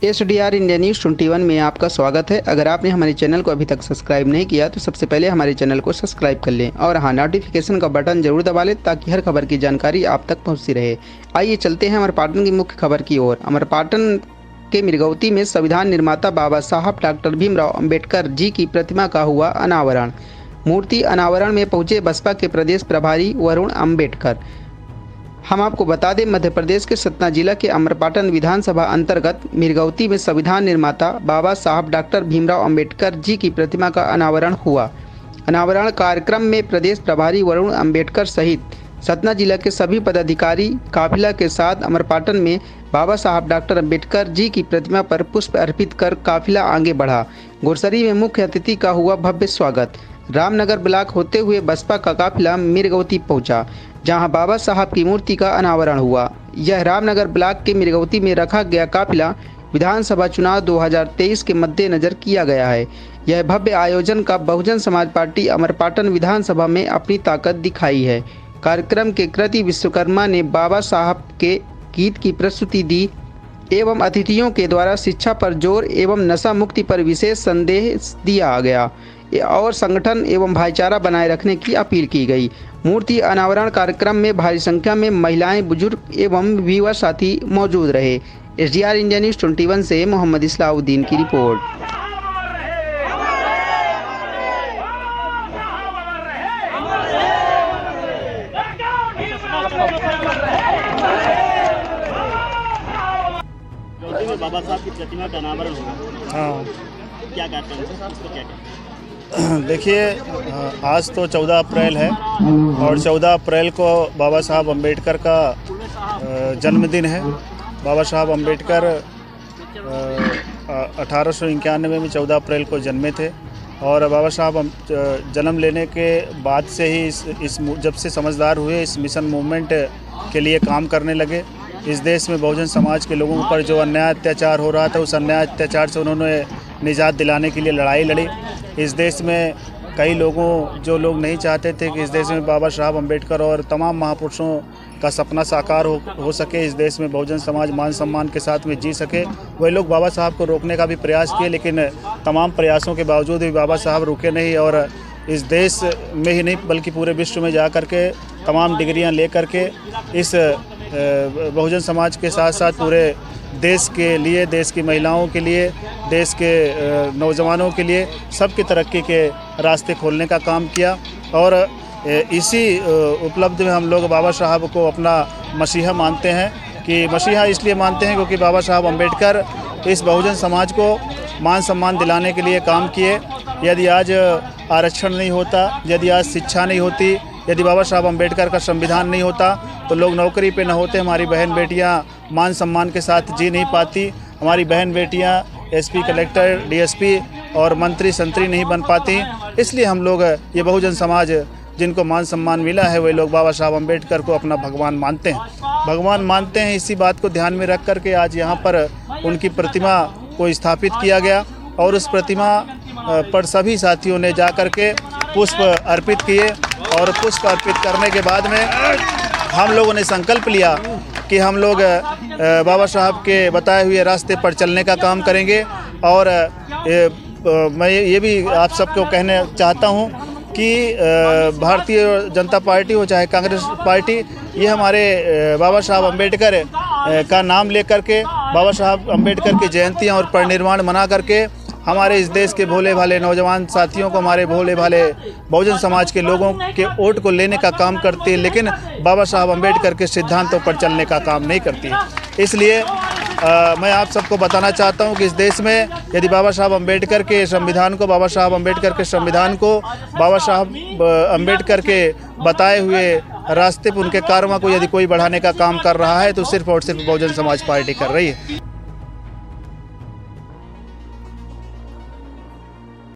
SDR India news 21 में आपका स्वागत है। अगर आपने हमारे चैनल को अभी तक सब्सक्राइब नहीं किया तो सबसे पहले हमारे चैनल को सब्सक्राइब कर लें और हाँ, नोटिफिकेशन का बटन जरूर दबा लें ताकि हर खबर की जानकारी आप तक पहुंचती रहे। आइए चलते हैं अमरपाटन की मुख्य खबर की ओर। अमरपाटन के मिर्गौती में संविधान निर्माता बाबा साहब डॉक्टर भीमराव अंबेडकर जी की प्रतिमा का हुआ अनावरण। मूर्ति अनावरण में पहुंचे बसपा के प्रदेश प्रभारी वरुण अंबेडकर। हम आपको बता दें, मध्य प्रदेश के सतना जिला के अमरपाटन विधानसभा अंतर्गत मिर्गौती में संविधान निर्माता बाबा साहब डॉक्टर भीमराव अंबेडकर जी की प्रतिमा का अनावरण हुआ। अनावरण कार्यक्रम में प्रदेश प्रभारी वरुण अंबेडकर सहित सतना जिला के सभी पदाधिकारी काफिला के साथ अमरपाटन में बाबा साहब डॉक्टर अंबेडकर जी की प्रतिमा पर पुष्प अर्पित कर काफिला आगे बढ़ा। गुरसरी में मुख्य अतिथि का हुआ भव्य स्वागत। रामनगर ब्लॉक होते हुए बसपा का काफिला मिर्गौती पहुंचा, जहां बाबा साहब की मूर्ति का अनावरण हुआ। यह रामनगर ब्लॉक के मिर्गौती में रखा गया काफिला विधानसभा चुनाव 2023 के मद्देनजर किया गया है। यह भव्य आयोजन का बहुजन समाज पार्टी अमरपाटन विधानसभा में अपनी ताकत दिखाई है। कार्यक्रम के कृति विश्वकर्मा ने बाबा साहब के गीत की प्रस्तुति दी एवं अतिथियों के द्वारा शिक्षा पर जोर एवं नशा मुक्ति पर विशेष संदेश दिया गया और संगठन एवं भाईचारा बनाए रखने की अपील की गई। मूर्ति अनावरण कार्यक्रम में भारी संख्या में महिलाएं, बुजुर्ग एवं युवा साथी मौजूद रहे। SDR इंडिया न्यूज़ 21 से मोहम्मद इस्लाउद्दीन की रिपोर्ट। बाबा साहब की प्रतिमा का अनावरण हुआ। हाँ, क्या कहते हैं इसको, क्या कहते हैं? देखिए, आज तो 14 अप्रैल है और 14 अप्रैल को बाबा साहब अम्बेडकर का जन्मदिन है। बाबा साहब अम्बेडकर 1891 में 14 अप्रैल को जन्मे थे और बाबा साहब जन्म लेने के बाद से ही इस जब से समझदार हुए, इस मिशन मूवमेंट के लिए काम करने लगे। इस देश में बहुजन समाज के लोगों पर जो अन्याय अत्याचार हो रहा था, उस अन्याय अत्याचार से उन्होंने निजात दिलाने के लिए लड़ाई लड़ी। इस देश में कई लोगों जो लोग नहीं चाहते थे कि इस देश में बाबा साहब अम्बेडकर और तमाम महापुरुषों का सपना साकार हो सके, इस देश में बहुजन समाज मान सम्मान के साथ में जी सके, वही लोग बाबा साहब को रोकने का भी प्रयास किए। लेकिन तमाम प्रयासों के बावजूद भी बाबा साहब रुके नहीं और इस देश में ही नहीं बल्कि पूरे विश्व में जा कर के तमाम डिग्रियाँ ले कर के इस बहुजन समाज के साथ साथ पूरे देश के लिए, देश की महिलाओं के लिए, देश के नौजवानों के लिए सबकी तरक्की के रास्ते खोलने का काम किया। और इसी उपलब्धि में हम लोग बाबा साहब को अपना मसीहा मानते हैं। कि मसीहा इसलिए मानते हैं क्योंकि बाबा साहब अम्बेडकर इस बहुजन समाज को मान सम्मान दिलाने के लिए काम किए। यदि आज आरक्षण नहीं होता, यदि आज शिक्षा नहीं होती, यदि बाबा साहब अम्बेडकर का संविधान नहीं होता तो लोग नौकरी पे न होते, हमारी बहन बेटियां मान सम्मान के साथ जी नहीं पाती, हमारी बहन बेटियां SP, कलेक्टर, DSP और मंत्री संतरी नहीं बन पाती। इसलिए हम लोग ये बहुजन समाज जिनको मान सम्मान मिला है, वही लोग बाबा साहब अम्बेडकर को अपना भगवान मानते हैं। इसी बात को ध्यान में रख कर के आज यहाँ पर उनकी प्रतिमा को स्थापित किया गया और उस प्रतिमा पर सभी साथियों ने जा कर के पुष्प अर्पित किए और पुष्प अर्पित करने के बाद में हम लोगों ने संकल्प लिया कि हम लोग बाबा साहब के बताए हुए रास्ते पर चलने का काम करेंगे। और मैं ये भी आप सबको कहना चाहता हूँ कि भारतीय जनता पार्टी हो चाहे कांग्रेस पार्टी, ये हमारे बाबा साहब अम्बेडकर का नाम लेकर के, बाबा साहब अम्बेडकर की जयंतियाँ और परिनिर्वाण मना करके हमारे इस देश के भोले भाले नौजवान साथियों को, हमारे भोले भाले बहुजन समाज के लोगों के वोट को लेने का काम करती है, लेकिन बाबा साहब अम्बेडकर के सिद्धांतों पर चलने का काम नहीं करती है। इसलिए मैं आप सबको बताना चाहता हूं कि इस देश में यदि बाबा साहब अम्बेडकर के संविधान को, बाबा साहब अम्बेडकर के बताए हुए रास्ते पर उनके कार्यों को यदि कोई बढ़ाने का काम कर रहा है तो सिर्फ और सिर्फ बहुजन समाज पार्टी कर रही है।